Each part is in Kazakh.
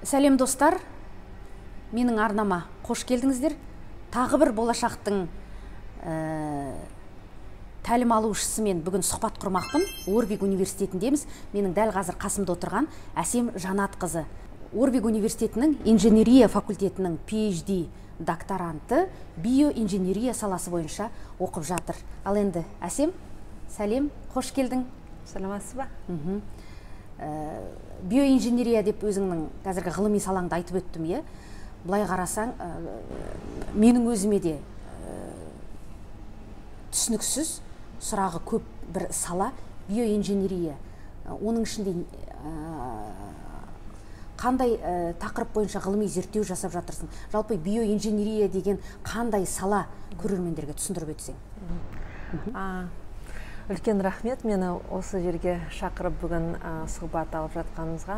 Сәлем достар, менің арнама қош келдіңіздер. Тағы бір болашақтың тәлім алушысымен бүгін сұхбат құрмақпын. Орвик университетіндеміз. Менің дәл қазір қасымда отырған Әсем Жанатқызы. Орвик университетінің инженерия факультетінің PhD докторанты биоинженерия саласы бойынша оқып жатыр. Ал енді Әсем, сәлем, қош келдің. Саламатсыз ба? Биоинженерия деп өзіңнің қазіргі ғылыми салаңды айтып өттім, е? Бұлай қарасаң, менің өзіме де түсініксіз сұрағы көп бір сала биоинженерия. Оның ішінде қандай тақырып бойынша ғылыми зерттеу жасап жатырсың? Жалпы биоинженерия деген қандай сала, көрермендерге түсіндіріп өтсең? Үлкен рахмет, мені осы жерге шақырып бүгін сұхбат алып жатқаныңызға.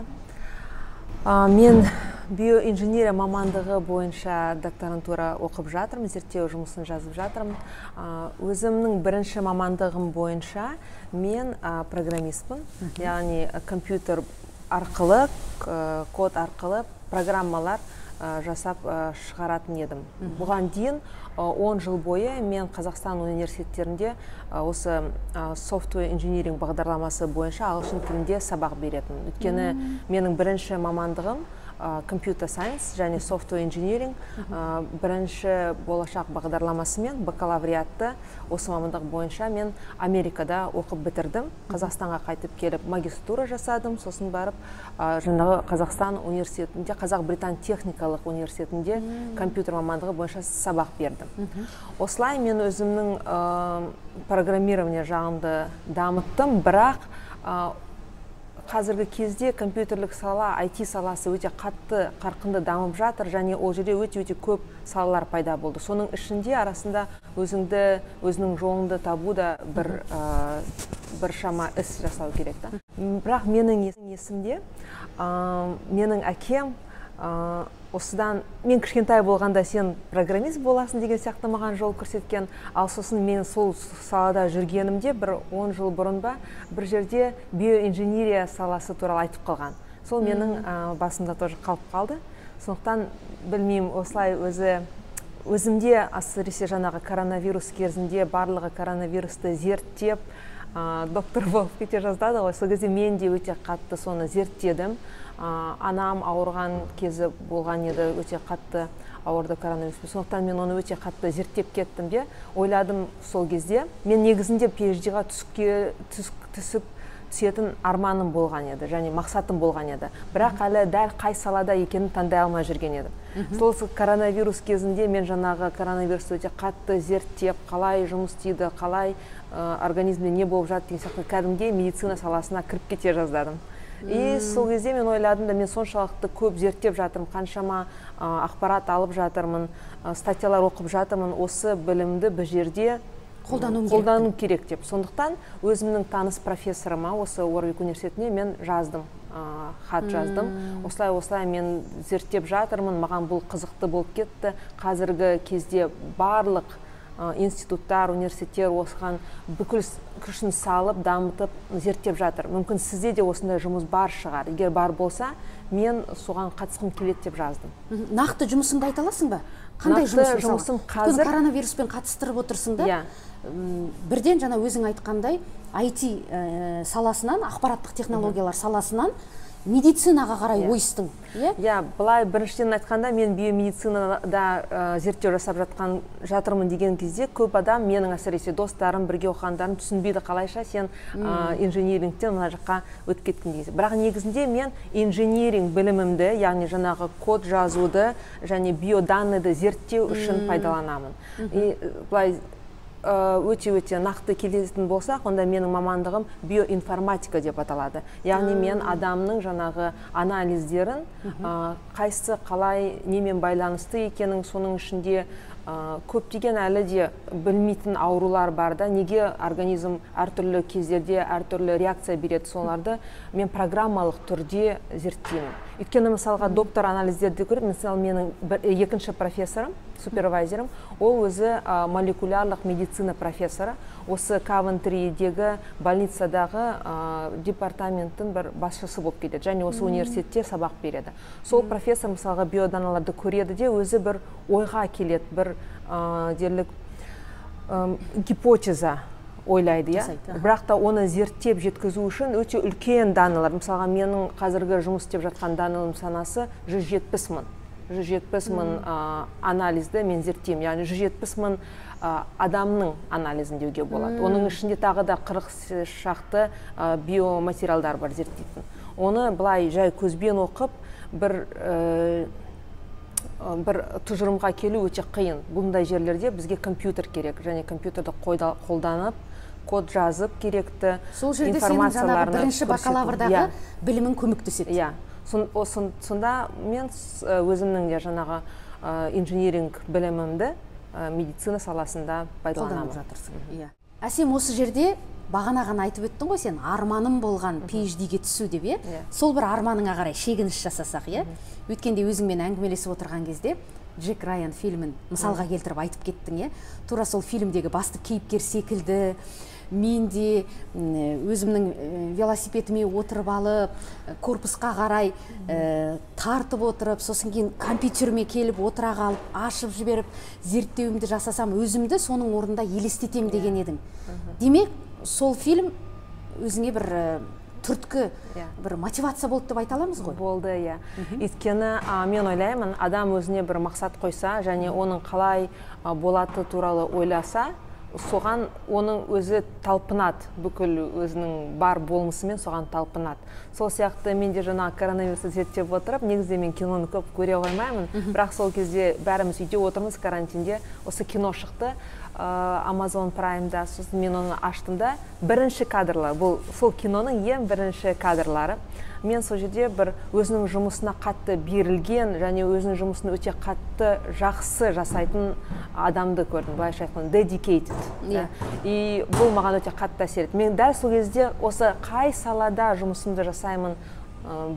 Мен биоинженерия мамандығы бойынша докторантура оқып жатырмын, зерттеу жұмысын жазып жатырмын. Өзімнің бірінші мамандығым бойынша мен программистпін, яғни компьютер арқылы, код арқылы программалар жасап шығаратын едім. Бұған дейін 10 жыл бойы мен Қазақстан университеттерінде осы software engineering бағдарламасы бойынша ағылшын тілінде сабақ беретін. Өйткені менің бірінші мамандығым computer science және software engineering бірінші болашақ бағдарламасымен бакалавриатты осы мамандық бойынша мен Америкада оқып бітірдім. Қазақстанға қайтып келіп магистратура жасадым, сосын барып жаңағы Қазақстан университетінде, Қазақ-Британ техникалық университетінде компьютер мамандығы бойынша сабақ бердім. Осылай мен өзімнің программирование жағымды дамыттым, бірақ қазіргі кезде компьютерлік сала, IT саласы өте қатты, қарқынды дамып жатыр, және ол жерде өте көп салалар пайда болды. Соның ішінде арасында өзінің жолыңды табу да бір шама іс жасау керек. Бірақ менің есімде, менің әкем осыдан, мен кішкентай болғанда сен программист боласың деген сияқты маған жол көрсеткен, ал сосын мен сол салада жүргенімде бір 10 жыл бұрын ба бір жерде биоинженерия саласы туралы айтып қалған. Сол менің басымда тоже қалып қалды. Сондықтан білмеймін, осылай өзімде әсіресе жаңағы коронавирус кезінде барлығы коронавирусты зерттеп доктор болып кете жаздады ғой. Сол кезде мен де өте қатты соны зерттедім. Анам ауырған кезі болған еді, өте қатты ауырды коронавируспен. Сондықтан мен оны өте қатты зерттеп кеттім де, ойладым сол кезде. Мен негізінде PhD-ға түсетін арманым болған еді, және мақсатым болған еді. Бірақ әлі дәл қай салада екенін таңдай алмай жүрген едім. Сол коронавирус кезінде мен жаңағы коронавирусты өте қатты зерттеп, қалай жұмыс істейді, қалай организмде не болып жатыр деген сияқты кәдімгі медицина саласына кіріп кете жаздадым. И сол кезде мен ойладым да, мен соншалықты көп зерттеп жатырмын, қаншама ақпарат алып жатырмын, статьялар оқып жатырмын, осы білімді бір жерде қолдану керек деп. Сондықтан өзімнің таныс профессорыма осы Орвик университетіне мен жаздым, хат жаздым. Осылай мен зерттеп жатырмын, маған бұл қызықты болып кетті. Қазіргі кезде барлық институттар, университеттер осыған бүкіл күшін салып, дамытып, зерттеп жатыр. Мүмкін сізде де осындай жұмыс бар шығар. Егер бар болса, мен соған қатысқым келеді деп жаздым. Нақты жұмысыңды айта аласың ба? Қандай жұмысың қазір? Өйткені коронавируспен қатыстырып отырсың да. Бірден жаңа өзің айтқандай IT саласынан, ақпараттық технологиялар саласынан медицинаға қарай ойыстың. Былай біріншіден айтқанда, мен биомедицинада зерттеу жасап жатырмын деген кезде көп адам, менің әсіресе достарым, бірге оқығандарым түсінбейді, қалайша сен инженерингтен мына жаққа өтіп кеткен деген. Бірақ негізінде мен инженеринг білімімді, яғни жаңағы код жазуды және биоданныйды зерттеу үшін пайдаланамын. Былай өте нақты келетін болсақ, онда менің мамандығым биоинформатика деп аталады. Яғни мен адамның жаңағы анализдерін, қайсы қалай немен байланысты екенін, соның ішінде көптеген әлі де білмейтін аурулар бар да, неге организм әртүрлі кездерде әртүрлі реакция береді, соларды мен программалық түрде зерттеймін. Өйткені мысалға доктор анализдерді көріп, мысалы менің екінші профессорым, супервайзерім, ол өзі молекулярлық медицина профессоры, осы Кавентридегі больницадағы департаменттің бір басшысы болып кетеді, және осы университетте сабақ береді. Сол профессор мысалға биоданаларды көреді де, өзі бір ойға келеді, бір дерлік гипотеза ойлайды, бірақ та оны зерттеп жеткізу үшін өте үлкен даналар. Мысалға менің қазіргі жұмыс істеп жатқан даналым санасы 170 мың анализді мен зерттеймін, яғни 170 мың адамның анализін деуге болады. Оның ішінде тағы да 40 шақты биоматериалдар бар зерттейтін. Оны былай жай көзбен оқып, бір тұжырымға келу өте қиын. Бұндай жерлерде бізге компьютер керек, және компьютерді қолданып, код жазып керекті информацияларына. Сол жерде сенің жаңағы бірінші бакалаврдағы білімін көмектеседі. Сонда мен өзімнің де жаңағы инжиниринг білімімді медицина саласында пайдаланамын. Әсем, осы жерде бағана ғана айтып өттің ғой сен, арманым болған PhD-ге түсу деп, сол бір арманыңа қарай шегініс жасасақ, өткенде өзіңмен әңгімелесіп отырған кезде Джек Райан фильмін мысалға келтіріп айтып кеттің, тура сол фильмдегі басты кейіпкер секілді мен де өзімнің велосипедіме отырып алып, корпусқа қарай тартып отырып, сосын кейін компьютеріме келіп отыра қалып, ашып жіберіп, зерттеуімді жасасам, өзімді соның орнында елестетем деген едің. Демек, сол фильм өзіңе бір түрткі, бір мотивация болды деп айта аламыз ғой? Болды, өйткені мен ойлаймын, адам өзіне бір мақсат қойса, және оның қалай болаты туралы ойласа, соған оның өзі талпынады, бүкіл өзінің бар болмысымен соған талпынады. Сол сияқты мен де жаңа коронавирусты зерттеп отырып, негізде мен киноны көп көре қоймаймын, бірақ сол кезде бәріміз үйде отырмыз карантинде, осы кино шықты Amazon Prime'да, сосын мен оны аштым да, бірінші кадрлар, бұл сол киноның ең бірінші кадрлары. Мен сол жерде бір өзінің жұмысына қатты берілген, және өзінің жұмысын өте қатты жақсы жасайтын адамды көрдім, былайша айтқанда dedicated. И бұл маған өте қатты әсер етті. Мен дәл сол кезде осы қай салада жұмысымды жасаймын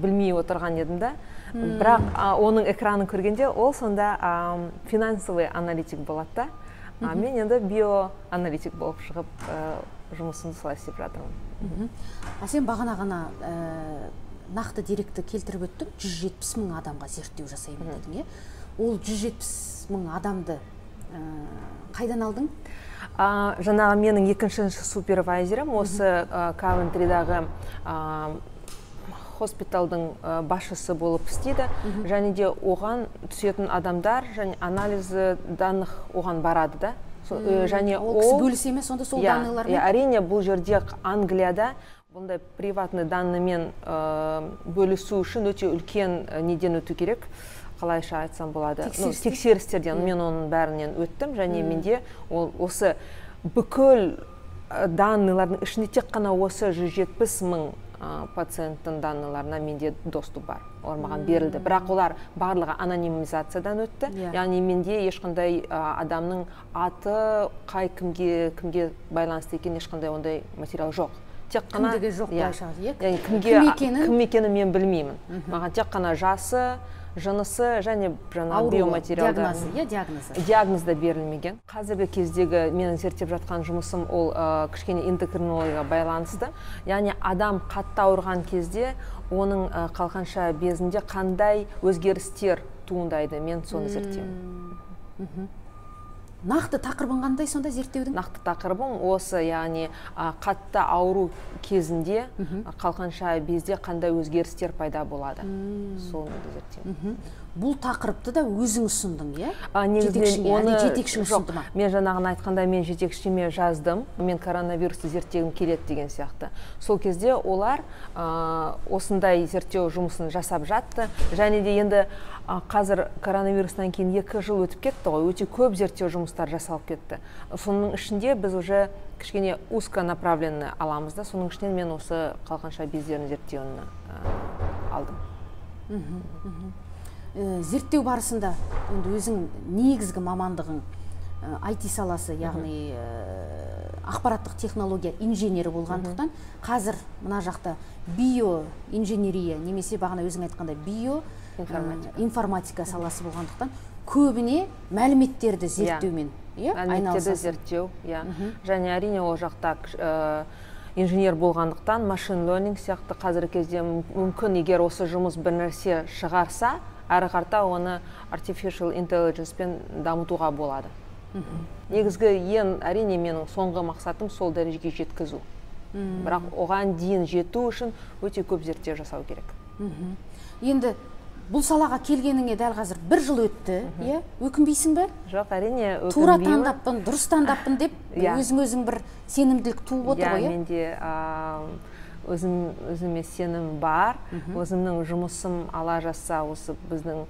білмей отырған едім да. Бірақ оның экранын көргенде ол сонда финансовый аналитик болады да. Мен енді биоаналитик болып шығып жұмысымды солай істеп жатырмын. Әсем, бағана ғана нақты деректі келтіріп өттің, 170 мың адамға зерттеу жасаймын дедің. Ол 170 мың адамды қайдан алдың? Жаңағы менің екінші супервайзерім, осы Кавентридағы хоспиталдың басшысы болып істейді, және де оған түсетін адамдар, және анализы данных оған барады да. Және ол кісі бөлісе ме сонда сол данныйлармен? Әрине, бұл жерде Англияда бұндай приватный даннымен бөлісу үшін өте үлкен неден өту керек, қалайша айтсам болады, тексерістерден. Мен оның бәрінен өттім, және менде осы бүкіл данныйлардың ішінде тек қана осы 170 мың пациенттің данныйларына менде доступ бар. Олар маған берілді. Бірақ олар барлығы анонимизациядан өтті. Яғни менде ешқандай адамның аты, қай кімге байланысты екен, ешқандай ондай материал жоқ. Кімдігі жоқ былайша? Кім екенін мен білмеймін. Маған тек қана жасы, жынысы және биоматериалдар. Диагнозда берілмеген. Қазіргі кездегі менің зерттеп жатқан жұмысым ол кішкене эндокринологияға байланысты. Яғни адам қатты ауырған кезде оның қалқанша безінде қандай өзгерістер туындайды, мен соны зерттеймін. Нақты тақырыбың қандай сонда зерттеудің? Нақты тақырыбым осы, яғни қатты ауру кезінде қалқанша безде қандай өзгерістер пайда болады. Соны зерттеймін. Бұл тақырыпты да өзің ұсындың, жетекшің ұсынды ма? Мен жаңағын айтқанда мен жетекшіме жаздым, мен коронавирусты зерттегім келеді деген сияқты. Сол кезде олар осындай зерттеу жұмысын жасап жатты, және де енді қазір коронавирустан кейін 2 жыл өтіп кетті ғой, өте көп зерттеу жұмыстар жасалып кетті. Соның ішінде біз уже кішкене узконаправленный аламыз да, соның ішінен мен осы қалқанша бездерін зерттеуін алдым. Зерттеу барысында өзің негізгі мамандығың IT саласы, яғни ақпараттық технология инженері болғандықтан, қазір мына жақта биоинженерия немесе бағана өзің айтқандай информатика саласы болғандықтан, көбіне мәліметтерді зерттеумен мәліметтерді зерттеу, және әрине ол жақта инженер болғандықтан машин learning сияқты қазіргі кезде мүмкін, егер осы жұмыс бір нәрсе шығарса, әрі қарта оны artificial intelligence пен дамытуға болады. Негізгі әрине менің соңғы мақсатым сол дәрежеге жеткізу. Бірақ оған дейін жету үшін өте көп зерттеу жасау керек. Енді бұл салаға келгеніңе дәл қазір 1 жыл өтті, өкінбейсің бе? Жоқ, әрине өкінбеймін. Тура таңдаппын, дұрыс таңдаппын деп өзің бір сенімділік туып отыр ғой? Менде өзіме сенім бар, өзімнің жұмысым ала жазса, осы біздің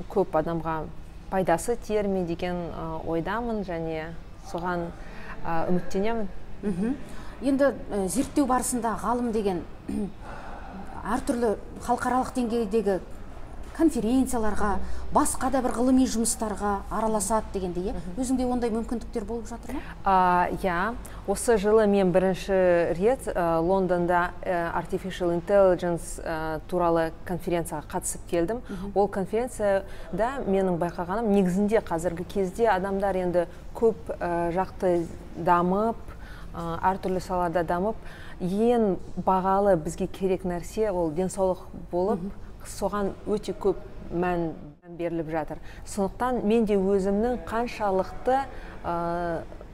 көп адамға пайдасы тиер ме деген ойдамын, және соған үміттенемін. Енді зерттеу барысында ғалым деген әртүрлі халықаралық деңгейдегі конференцияларға, басқа да бір ғылыми жұмыстарға араласады дегенде, өзіңде ондай мүмкіндіктер болып жатыр ма? Осы жылы мен бірінші рет Лондонда Artificial Intelligence туралы конференцияға қатысып келдім. Ол конференцияда менің байқағаным, негізінде қазіргі кезде адамдар енді көп жақты дамып, әртүрлі салада дамып, ең бағалы бізге керек нәрсе ол денсаулық болып, соған өте көп мән беріліп жатыр. Сондықтан мен де өзімнің қаншалықты,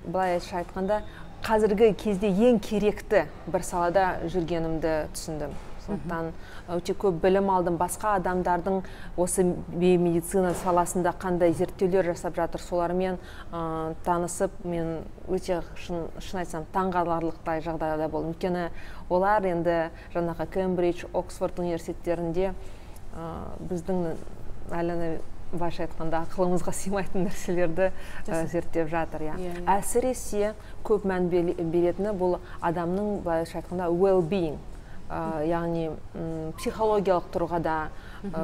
былай айтқанда, қазіргі кезде ең керекті бір салада жүргенімді түсіндім. Сондықтан өте көп білім алдым, басқа адамдардың осы биомедицина саласында қандай зерттеулер жасап жатыр, солармен танысып, мен өте шын айтсам таңғаларлықтай жағдайда болдым. Өйткені олар енді жаңағы Кембридж, Оксфорд университеттерінде біздің әлі баша айтқанда ақылымызға сыймайтын нәрселерді зерттеп жатыр. Әсіресе көп мән беретіні бұл адамның, былайша айтқанда, well-being, яғни психологиялық тұрғыда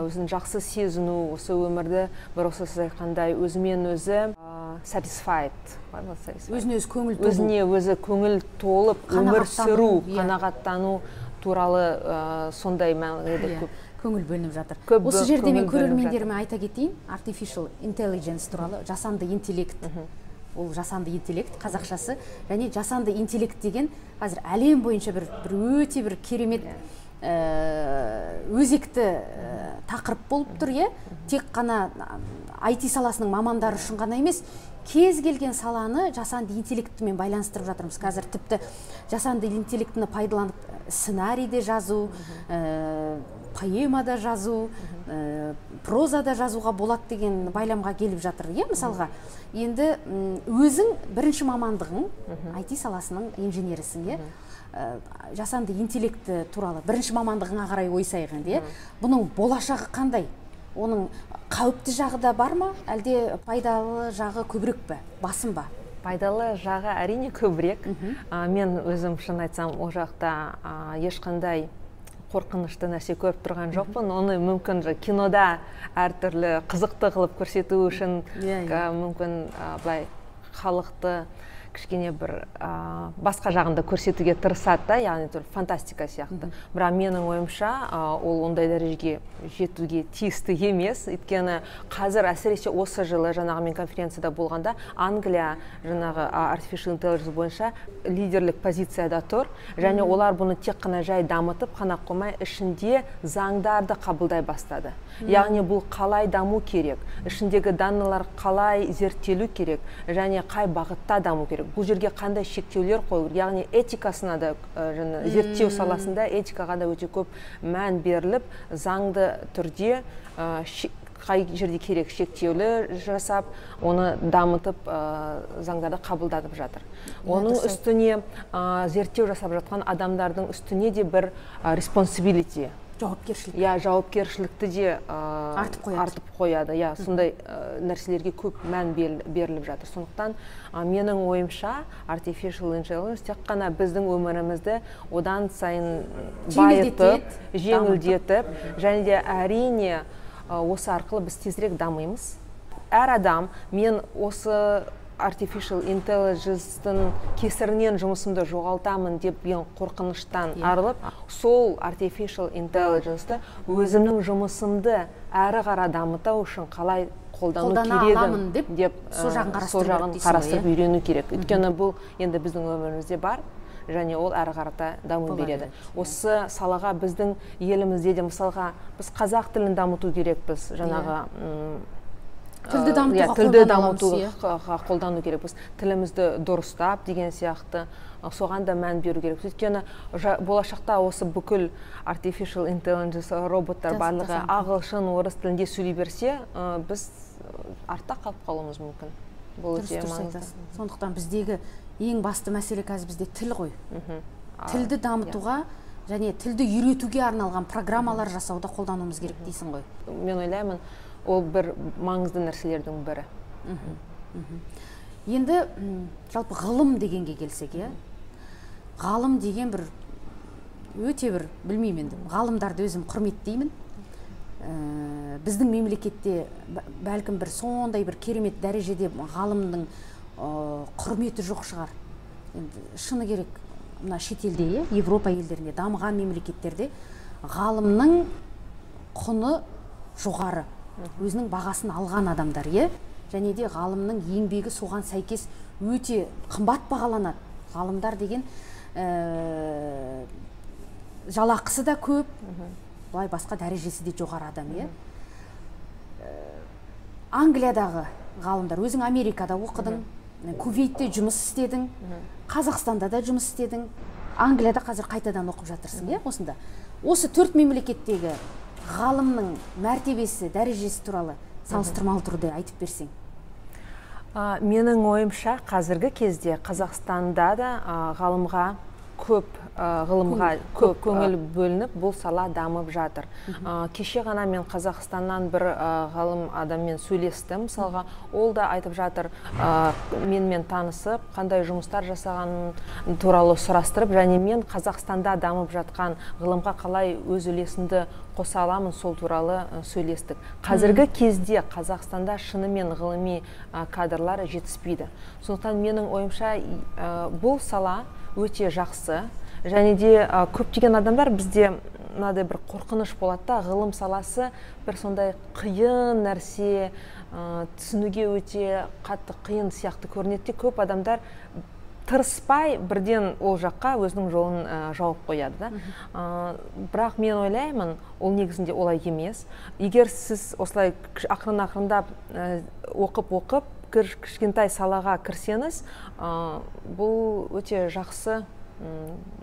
өзін жақсы сезіну, осы өмірді бір осы сіз айтқандай өзімен өзі satisfied, өзіне өзі көңіл толып өмір сүру, қанағаттану туралы сондай мәнді көңіл бөлініп жатыр. Осы жерде мен көрермендеріме айта кетейін, artificial intelligence туралы, жасанды интеллект. Ол жасанды интеллект, қазақшасы, және жасанды интеллект деген қазір әлем бойынша бір өте бір керемет өзекті тақырып болып тұр, тек қана IT саласының мамандары үшін ғана емес, кез келген саланы жасанды интеллектімен байланыстырып жатырмыз. Қазір тіпті жасанды интеллектіні пайдаланып сценарийде жазу, поэмада жазу, прозада жазуға болады деген байламға келіп жатыр. Мысалға, енді өзің бірінші мамандығың IT саласының инженерісің, жасанды интеллекті туралы бірінші мамандығыңа қарай ойсайық енді, бұның болашағы қандай? Оның қауіпті жағы да бар ма, әлде пайдалы жағы көбірек пе, басым ба? Пайдалы жағы әрине көбірек. Мен өзім шын айтсам, ол жақта ешқандай қорқынышты нәрсе көріп тұрған жоқпын. Оны мүмкін кинода әртүрлі қызықты қылып көрсету үшін, мүмкін былай халықты кішкене бір басқа жағында көрсетуге тырысады да, яғни фантастика сияқты. Бірақ менің ойымша, ол ондай дәрежеге жетуге тиісті емес. Өйткені қазір әсіресе осы жылы жаңағы мен конференцияда болғанда, Англия жаңағы artificial intelligence бойынша лидерлік позицияда тұр, және олар бұны тек қана жай дамытып қана қоймай, ішінде заңдарды қабылдай бастады. Яғни бұл қалай даму керек, ішіндегі даналар қалай зерттелу керек, және қай бағытта даму керек. Бұл жерге қандай шектеулер қою, яғни этикасына да, зерттеу саласында этикаға да өте көп мән беріліп, заңды түрде қай жерде керек шектеулі жасап, оны дамытып, заңдарды қабылдатып жатыр. Оның үстіне зерттеу жасап жатқан адамдардың үстіне де бір responsibility, жауапкершілікті де артып қояды. Сондай нәрселерге көп мән беріліп жатыр. Сондықтан менің ойымша artificial intelligence тек қана біздің өмірімізді одан сайын байытып, жеңілдетіп, және де әрине осы арқылы біз тезірек дамимыз. әр адам мен осы artificial intelligence-тың кесірінен жұмысымды жоғалтамын деп ең қорқыныштан арылып, сол artificial intelligence-ті өзімнің жұмысымды әрі қарай дамыту үшін қалай қолдану керегін деп сол жағын қарастырып үйрену керек. Өйткені бұл енді біздің өмірімізде бар, және ол әрі қарата даму береді. Осы салаға біздің елімізде де мысалға біз қазақ тілін дамыту керекпіз, жаңағы тілді дамытуға қолдану керекпіз. Тілімізді дұрыстап деген сияқты соған да мән беру керек. Өйткені болашақта осы бүкіл artificial intelligence роботтар барлығы ағылшын, орыс тілінде сөйлей берсе, біз артта қалып қалуымыз мүмкін. Бұл өте маңызды. Сондықтан біздегі ең басты мәселе қазір бізде тіл ғой. Тілді дамытуға және тілді үйретуге арналған программалар жасауда қолдануымыз керек дейсің ғой. Мен ойлаймын, ол бір маңызды нәрселердің бірі. Енді жалпы ғылым дегенге келсек, ғалым деген бір өте бір, білмеймін енді, ғалымдарды өзім құрметтеймін. Біздің мемлекетте бәлкім бір сондай бір керемет дәрежеде ғалымның құрметі жоқ шығар. Енді шыны керек, мына шетелде, Европа елдерінде, дамыған мемлекеттерде ғалымның құны жоғары. Өзінің бағасын алған адамдар, және де ғалымның еңбегі соған сәйкес өте қымбат бағаланады. Ғалымдар деген жалақысы да көп, былай басқа дәрежесі де жоғары адам. Англиядағы ғалымдар, өзің Америкада оқыдың, Кувейтте жұмыс істедің, Қазақстанда да жұмыс істедің, Англияда қазір қайтадан оқып жатырсың, осында. Осы 4 мемлекеттегі ғалымның мәртебесі, дәрежесі туралы салыстырмалы түрде айтып берсең. Менің ойымша қазіргі кезде Қазақстанда да ғалымға көп көңіл бөлініп, бұл сала дамып жатыр. Кеше ғана мен Қазақстаннан бір ғалым адаммен сөйлестім, мысалға, ол да айтып жатыр, менімен танысып, қандай жұмыстар жасағанын туралы сұрастырып, және мен Қазақстанда дамып жатқан ғылымға қалай өз үлесімді қоса аламын, сол туралы сөйлестік. Қазіргі кезде Қазақстанда шынымен ғылыми кадрлар жетіспейді. Сондықтан менің ойымша бұл сала өте жақсы, және де көптеген адамдар бізде мынадай бір қорқыныш болады да, ғылым саласы бір сондай қиын нәрсе, түсінуге өте қатты қиын сияқты көрінеді. Көп адамдар тырыспай бірден ол жаққа өзінің жолын жауып қояды. Бірақ мен ойлаймын, ол негізінде олай емес. Егер сіз осылай ақырындап оқып, кішкентай салаға кірсеңіз, бұл өте жақсы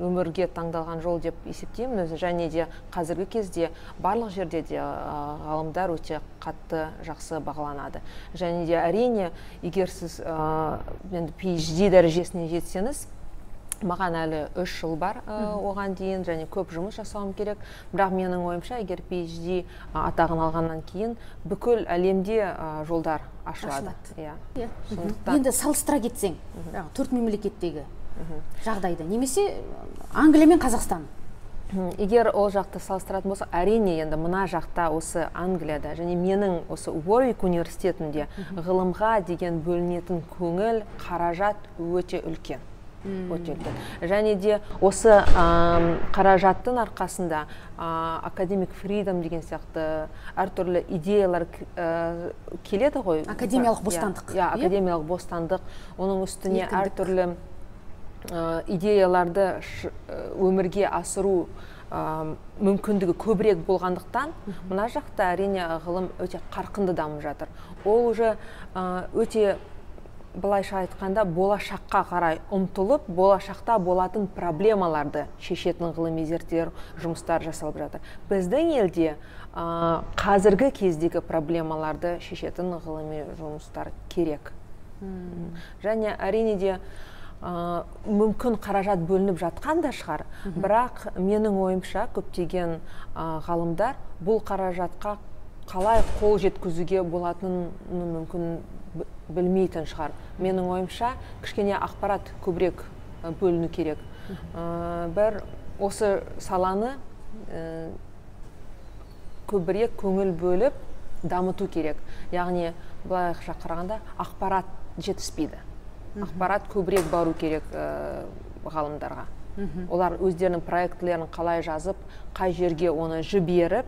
өмірге таңдалған жол деп есептеймін өзі. Және де қазіргі кезде барлық жерде де ғалымдар өте қатты жақсы бағаланады. Және де әрине, егер сіз PhD дәрежесіне жетсеңіз, маған әлі 3 жыл бар оған дейін, және көп жұмыс жасауым керек. Бірақ менің ойымша, егер PhD атағын алғаннан кейін, бүкіл әлемде жолдар ашылады. Енді салыстыра кетсең, 4 мемлекеттегі жағдайды, немесе Англия мен Қазақстан. Егер ол жақты салыстыратын болса, әрине енді мына жақта осы Англияда, және менің осы Уорвик университетінде ғылымға деген бөлінетін көңіл, қаражат өте үлкен. Және де осы қаражаттың арқасында академик фридом деген сияқты әртүрлі идеялар келеді ғой. Академиялық бостандық. Академиялық бостандық, оның үстіне әртүрлі идеяларды өмірге асыру мүмкіндігі көбірек болғандықтан, мына жақта әрине ғылым өте қарқынды дамып жатыр. Ол уже өте, былайша айтқанда, болашаққа қарай ұмтылып, болашақта болатын проблемаларды шешетін ғылыми зерттеулер жұмыстар жасалып жатыр. Біздің елде қазіргі кездегі проблемаларды шешетін ғылыми жұмыстар керек. Және әрине де мүмкін қаражат бөлініп жатқан да шығар, бірақ менің ойымша көптеген ғалымдар бұл қаражатқа қалай қол жеткізуге болатынын мүмкін білмейтін шығар. Менің ойымша кішкене ақпарат көбірек бөліну керек. Бір осы саланы көбірек көңіл бөліп дамыту керек. Яғни былайша қарағанда ақпарат жетіспейді. Ақпарат көбірек бару керек ғалымдарға. Олар өздерінің проектілерін қалай жазып, қай жерге оны жіберіп,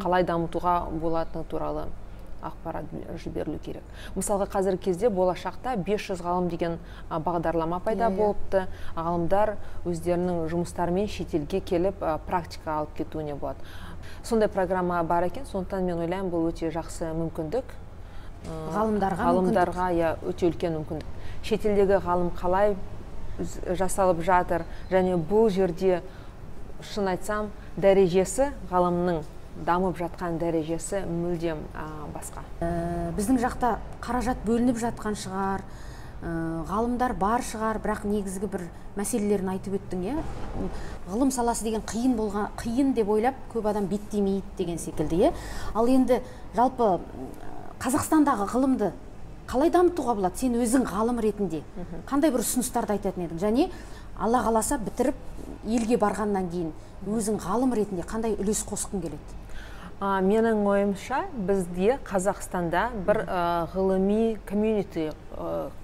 қалай дамытуға болатыны туралы ақпарат жіберілу керек. Мысалға қазіргі кезде болашақта 500 ғалым деген бағдарлама пайда болыпты. Ғалымдар өздерінің жұмыстарымен шетелге келіп практика алып кетуіне болады. Сондай программа бар екен, сондықтан мен ойлаймын, бұл өте жақсы мүмкіндік. Ғалымдарға өте үлкен мүмкіндік. Шетелдегі ғалым қалай жасалып жатыр, және бұл жерде шын айтсам, дәрежесі, ғалымның дамып жатқан дәрежесі мүлдем басқа. Біздің жақта қаражат бөлініп жатқан шығар, ғалымдар бар шығар, бірақ негізгі бір мәселелерін айтып өттің, ғылым саласы деген қиын деп ойлап, көп адам беттемейді деген секілді. Ал енді жалпы Қазақстандағы ғылымды қалай дамытуға болады? Сен өзің ғалым ретінде қандай бір ұсыныстарды айтатын едің? Және Алла қаласа бітіріп елге барғаннан кейін өзің ғалым ретінде қандай үлес қосқың келеді? Менің ойымша, бізде Қазақстанда бір ғылыми комьюнити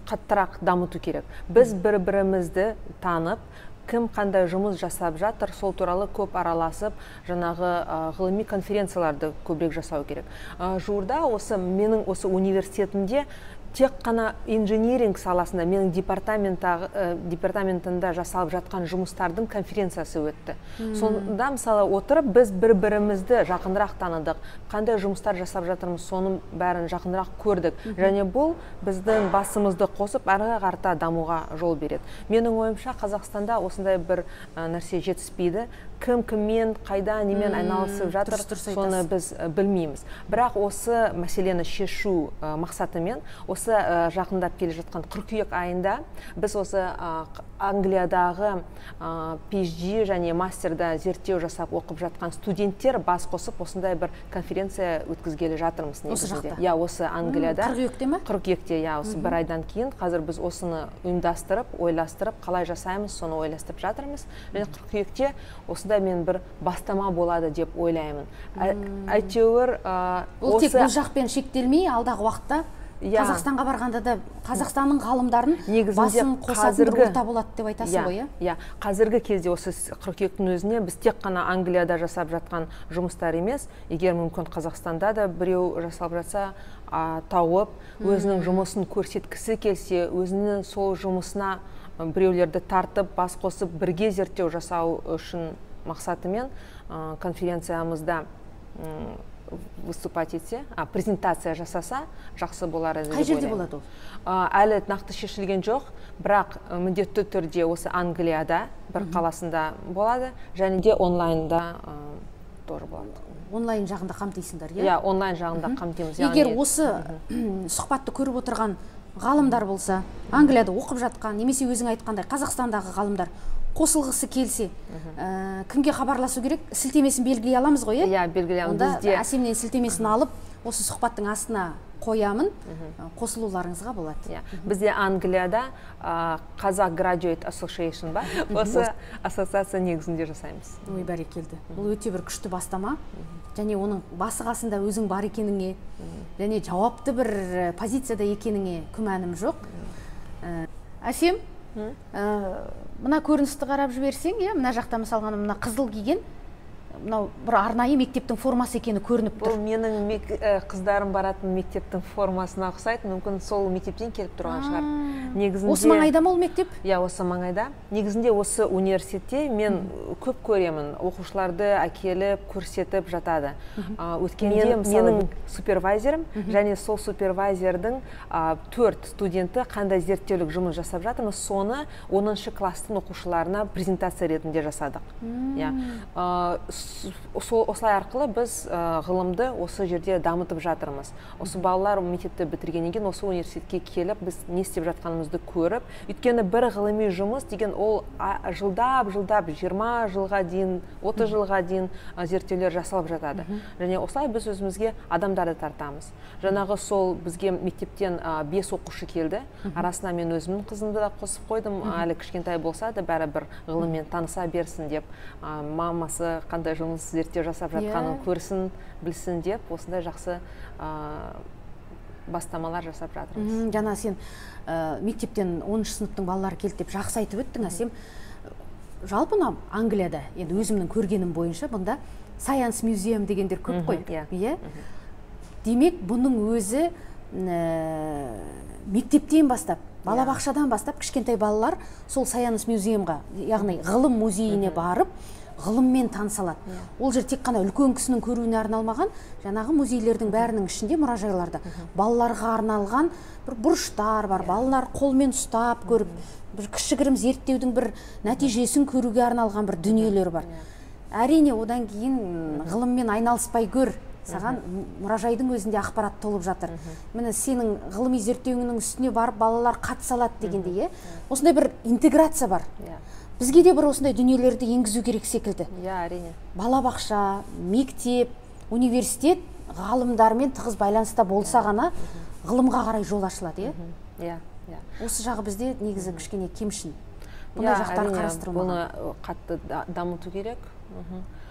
қаттырақ дамыту керек. Біз бір-бірімізді танып, кім қандай жұмыс жасап жатыр, сол туралы көп араласып, жаңағы ғылыми конференцияларды көбірек жасау керек. Жуырда менің осы университетімде тек қана инжиниринг саласында, менің департаментында жасалып жатқан жұмыстардың конференциясы өтті. Сонда мысалы отырып, біз бір-бірімізді жақынырақ таныдық, қандай жұмыстар жасап жатырмыз, соның бәрін жақынырақ көрдік. Және бұл біздің басымызды қосып, әрі қарата дамуға жол береді. Менің ойымша, Қазақстанда осындай бір нәрсе жетіспейді. Кім кіммен, қайда, немен айналысып жатыр, соны біз білмейміз. Бірақ осы мәселені шешу мақсатымен, осы жақындап келе жатқан қыркүйек айында біз осы Англиядағы PhD және мастерда зерттеу жасап оқып жатқан студенттер бас қосып, осындай бір конференция өткізгелі жатырмыз. Осы жақта? Осы Англияда. Қыркүйекте ме? Қыркүйекте, осы бір айдан кейін. Қазір біз осыны ұйымдастырып, ойластырып, қалай жасаймыз, соны ойластырып жатырмыз. Және қыркүйекте осындай мен бір бастама болады деп ойлаймын. Әйтеуір бұл тек бұл жақпен шектелмей, алдағы уақытта Қазақстанға барғанда да Қазақстанның ғалымдарын басын қосатын бір орта болады деп айтасың ғой? Қазіргі кезде осы қыркүйектің өзіне біз тек қана Англияда жасап жатқан жұмыстар емес, егер мүмкін Қазақстанда да біреу жасалып жатса, тауып, өзінің жұмысын көрсеткісі келсе, өзінің сол жұмысына біреулерді тартып, бас қосып, бірге зерттеу жасау үшін мақсатымен конференциямызда выступать етсе, презентация жасаса, жақсы болар еді деп ойлаймын. Қай жерде болады ол? Әлі нақты шешілген жоқ, бірақ міндетті түрде осы Англияда бір қаласында болады, және де онлайнда тоже болады. Онлайн жағында қамтисыңдар, онлайн жағында қамтимыз. Егер осы сұхбатты көріп отырған ғалымдар болса, Англияда оқып жатқан, немесе өзің айтқандай Қазақстандағы ғалымдар қосылғысы келсе, кімге хабарласу керек? Сілтемесін белгілей аламыз ғой? Белгілеймін. Онда Әсемнен сілтемесін алып, осы сұхбаттың астына қоямын, қосылуларыңызға болады. Бізде Англияда Қазақ Graduate Association бар. Осы ассоциация негізінде жасаймыз. Ой, бәрекелді. Бұл өте бір күшті бастама. Және оның басы қасында өзің бар екеніңе, және жауапты бір позицияда екеніңе күмәнім жоқ. Әсем, мына көріністі қарап жіберсең, мына жақта мысалға мына қызыл киген, мынау бір арнайы мектептің формасы екені көрініп тұр. Бұл менің қыздарым баратын мектептің формасына ұқсайды, мүмкін сол мектептен келіп тұрған шығар. Негізінде осы маңайда ма ол мектеп? Осы маңайда. Негізінде осы университетте мен көп көремін, оқушыларды әкеліп, көрсетіп жатады. Өткенде менің супервайзерім және сол супервайзердің 4 студенті қандай зерттеулік жұмыс жасап жатырмыз, соны 10-шы класстың оқушыларына презентация ретінде жасадық. Осылай арқылы біз ғылымды осы жерде дамытып жатырмыз. Осы балалар мектепті бітіргеннен кейін осы университетке келіп, біз не істеп жатқанымызды көріп, өйткені бір ғылыми жұмыс деген ол жылдап 20 жылға дейін, 30 жылға дейін зерттеулер жасалып жатады. Және осылай біз өзімізге адамдарды тартамыз. Жаңағы сол бізге мектептен 5 оқушы келді. Арасына мен өзімнің қызымды да қосып қойдым. Әлі кішкентай болса да бәрі бір ғылыммен таныса берсін деп, мамасы қандай жұмыс зерттеу жасап жатқанын көрсін, білсін деп, осындай жақсы бастамалар жасап жатырмыз. Жаңа сен мектептен 10-шы сыныптың балалары келді деп жақсы айтып өттің, Әсем. Жалпы Англияда, енді өзімнің көргенім бойынша, бұнда Science Museum дегендер көп қой. Иә. Демек, бұның өзі мектептен бастап, балабақшадан бастап кішкентай балалар сол Science Museumға, яғни ғылым музейіне барып, ғылыммен танысалады. Ол жер тек қана үлкен кісінің көруіне арналмаған, жаңағы музейлердің бәрінің ішінде, мұражайларда балаларға арналған бір бұрыштар бар, балалар қолмен ұстап көріп, бір кішігірім зерттеудің бір нәтижесін көруге арналған бір дүниелер бар. Әрине, одан кейін ғылыммен айналыспай көр, саған мұражайдың өзінде ақпарат толып жатыр. Міне сенің ғылыми зерттеуіңнің үстіне барып балалар қатысалады дегенде, осындай бір интеграция бар. Бізге де бір осындай дүниелерді енгізу керек секілді. Әрине. Балабақша, мектеп, университет ғалымдармен тығыз байланыста болса ғана ғылымға қарай жол ашылады, иә? Осы жағы бізде негізі кішкене кемшін. Бұндай жақтар қарастырылмаған. Бұны қатты дамыту керек.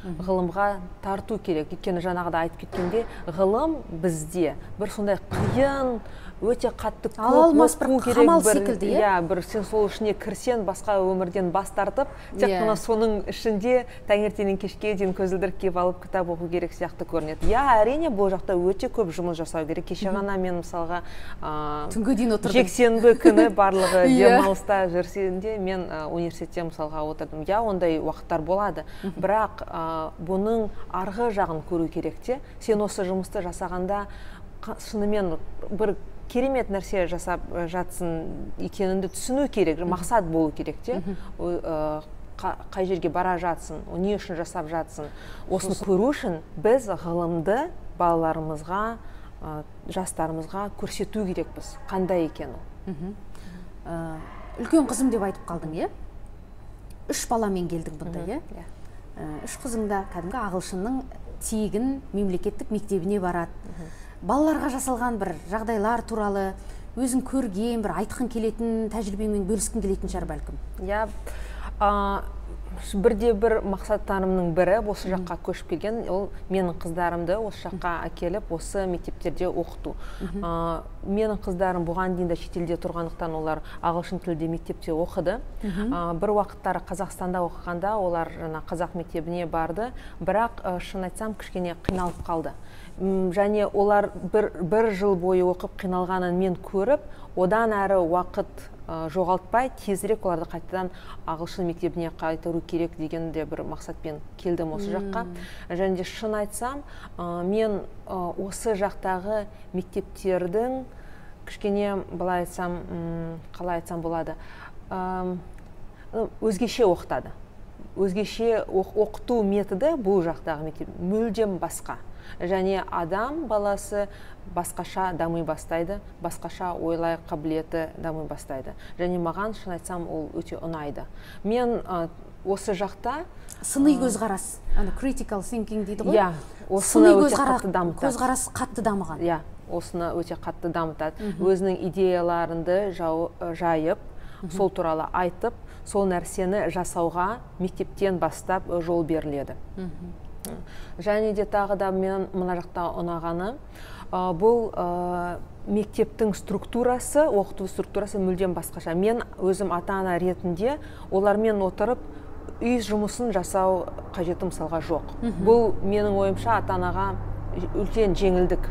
Ғылымға тарту керек. Өйткені жаңағыда айтып кеткенде, ғылым бізде бір сондай қиын, өте қатты көп оқу керек бір сен сол ішіне кірсен, басқа өмірден бас тартып, тек қана соның ішінде таңертеңнен кешке дейін көзілдірік киіп алып кітап оқу керек сияқты көрінеді. Әрине, бұл жақта өте көп жұмыс жасау керек. Кеше ғана мен мысалға түнге дейін отырдым. Жексенбі күні барлығы демалыста жүрсенде мен университетте мысалға отырдым. Ондай уақыттар болады. Бірақ бұның арғы жағын көру керек те. Сен осы жұмысты жасағанда шынымен бір керемет нәрсе жасап жатсын екеніңді түсіну керек, мақсат болу керек те. Қай жерге бара жатсын, не үшін жасап жатсын. Осыны көру үшін біз ғылымды балаларымызға, жастарымызға көрсету керекпіз. Қандай екен ол? Үлкен қызым деп айтып қалдың, е? 3 баламен келдің бұнда, е? 3 қызыңда кәдімгі ағылшынның тегін мемлекеттік мектебіне барады. Балаларға жасалған бір жағдайлар туралы өзің көрген, бір айтқың келетін, тәжірибемен бөліскің келетін шығар бәлкім. Бірде-бір мақсаттарымның бірі осы жаққа көшіп келген, ол менің қыздарымды осы жаққа әкеліп, осы мектептерде оқыту. Менің қыздарым бұған дейін де шетелде тұрғандықтан олар ағылшын тілде мектепте оқыды. Бір уақыттары Қазақстанда оқығанда олар қазақ мектебіне барды, бірақ шын айтсам кішкене қиналып қалды. Және олар бір жыл бойы оқып қиналғанын мен көріп, одан әрі уақыт жоғалтпай, тезірек оларды қайтадан ағылшын мектебіне қайтару керек деген де бір мақсатпен келдім осы жаққа. Және де шын айтсам, мен осы жақтағы мектептердің кішкене, былай айтсам, қалай айтсам болады, өзгеше оқытады. Өзгеше оқыту методы бұл жақтағы мектеп мүлдем басқа. Және адам баласы басқаша дамый бастайды, басқаша ойлай қабілеті дамый бастайды. Және маған шын айтсам ол өте ұнайды. Мен осы жақта сыни көзқарас, critical thinking дейді ғой. Осыны өте қатты дамытады. Көзқарас қатты дамыған. Осыны өте қатты дамытады. Өзінің идеяларынды жайып, сол туралы айтып, сол нәрсені жасауға мектептен бастап жол беріледі. Және де тағы да мен мына жақта ұнағаны, бұл мектептің структурасы, оқыту структурасы мүлдем басқаша. Мен өзім ата-ана ретінде олармен отырып үй жұмысын жасау қажеті мысалға жоқ. Бұл менің ойымша ата-анаға үлкен жеңілдік.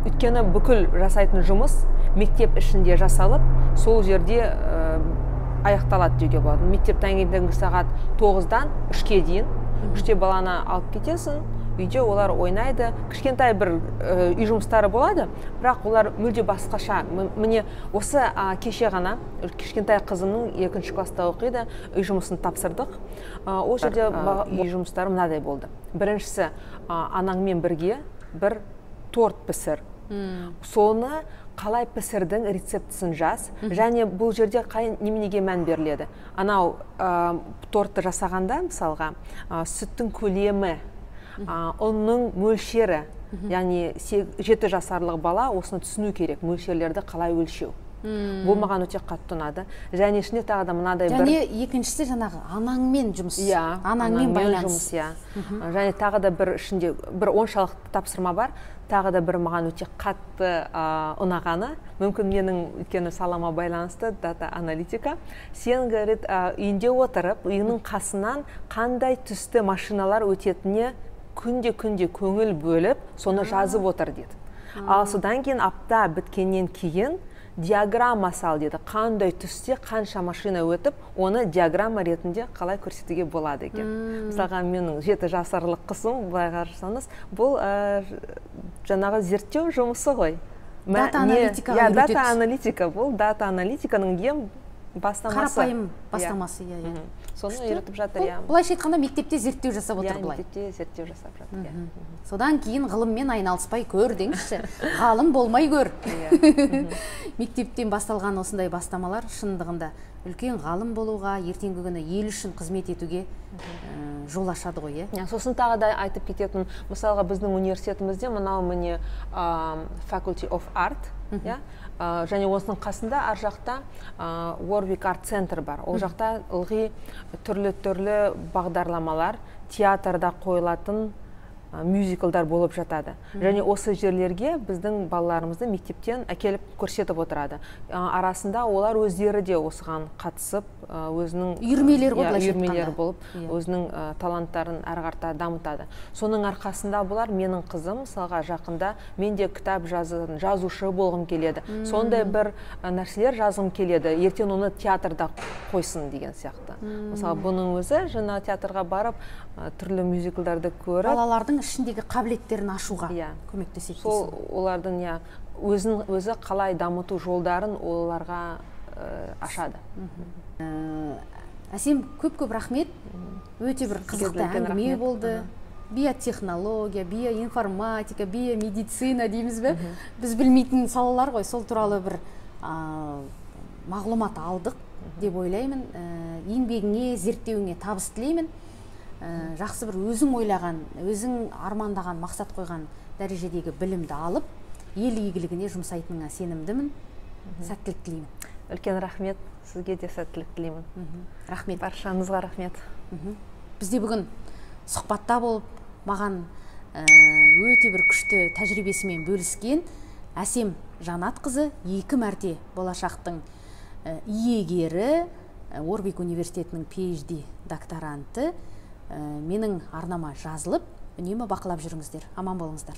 Өйткені бүкіл жасайтын жұмыс мектеп ішінде жасалып, сол жерде аяқталады деуге болады. Мектеп таңертеңгі сағат 9-дан 3-ке дейін 3-те баланы алып кетесің, үйде олар ойнайды. Кішкентай бір үй жұмыстары болады, бірақ олар мүлде басқаша. Міне осы кеше ғана кішкентай қызымның 2-ші класста оқиды, үй жұмысын тапсырдық. Ол жерде үй жұмыстары мынадай болды. Біріншісі, анаңмен бірге бір торт пісір. Соны қалай пісірдің рецептісін жаз, және бұл жерде неменеге мән беріледі. Анау тортты жасағанда, мысалға, сүттің көлемі, ұнның мөлшері, яғни 7 жасарлық бала осыны түсіну керек, мөлшерлерді қалай өлшеу. Бұл маған өте қатты ұнады. Және ішінде тағы да мынадай бір... Және екіншісі жаңағы анаңмен жұмыс. Анаңмен байланыс. Және тағы да бір ішінде бір оншалықты тапсырма бар. Тағы да бір маған өте қатты ұнағаны. Мүмкін менің өйткені салама байланысты дата аналитика. Сен, говорит, үйінде отырып, үйінің қасынан қандай түсті машиналар өтетіне күнде көңіл бөліп, соны жазып отыр деді. Ал содан кейін апта біткеннен кейін диаграмма сал деді. Қандай түсте қанша машина өтіп, оны диаграмма ретінде қалай көрсетуге болады екен. Мысалға, менің 7 жасарлық қызым, былай қарасаңыз, бұл жаңағы зерттеу жұмысы ғой. Дата аналитикаға үйретеді. Дата аналитика, бұл дата аналитиканың ең бастамасы. Қарапайым бастамасы, Соны үйретіп жатыр, Бұлайша айтқанда мектепте зерттеу жасап отыр бұлай. Мектепте зерттеу жасап жатыр, Содан кейін ғылыммен айналыспай көр деңізші. Ғалым болмай көр. Мектептен басталған осындай бастамалар шындығында үлкен ғалым болуға, ертеңгі күні ел үшін қызмет етуге жол ашады ғой. Сосын тағы да айтып кететін, мысалға біздің университетімізде мынау міне Faculty of Art, және осының қасында ар жақта Warwick Art Center бар. Ол жақта ылғи түрлі бағдарламалар, театрда қойылатын мюзиклдар болып жатады. Және осы жерлерге біздің балаларымызды мектептен әкеліп көрсетіп отырады. Арасында олар өздері де осыған қатысып, өзінің үйірмелер болып, өзінің таланттарын әрі қарата дамытады. Соның арқасында бұлар, менің қызым, мысалға жақында мен де кітап жазушы болғым келеді. Сондай бір нәрселер жазғым келеді. Ертең оны театрда қойсын деген сияқты. Мысалы, бұның өзі жаңа театрға барып, түрлі мюзиклдарды көріп, балалардың ішіндегі қабілеттерін ашуға көмектеседі. Сол олардың өзі қалай дамыту жолдарын оларға ашады. Әсем, көп рахмет. Өте бір қызықты әңгіме болды. Биотехнология, биоинформатика, биомедицина дейміз бе? Біз білмейтін салалар ғой, сол туралы бір мағлұмат алдық деп ойлаймын. Еңбегіңе, зерттеуіңе табыс тілеймін. Жақсы бір өзің ойлаған, өзің армандаған, мақсат қойған дәрежедегі білімді алып, ел игілігіне жұмсайтыныңа сенімдімін. Сәттілік тілеймін. Үлкен рахмет, сізге де сәттілік тілеймін. Рахмет. Баршаңызға рахмет. Бізде бүгін сұхбатта болып, маған өте бір күшті тәжірибесімен бөліскен Әсем Жанатқызы 2 мәрте болашақтың иегері, Warwick университетінің PhD докторанты менің арнама жазылып, үнемі бақылап жүріңіздер. Аман болыңыздар.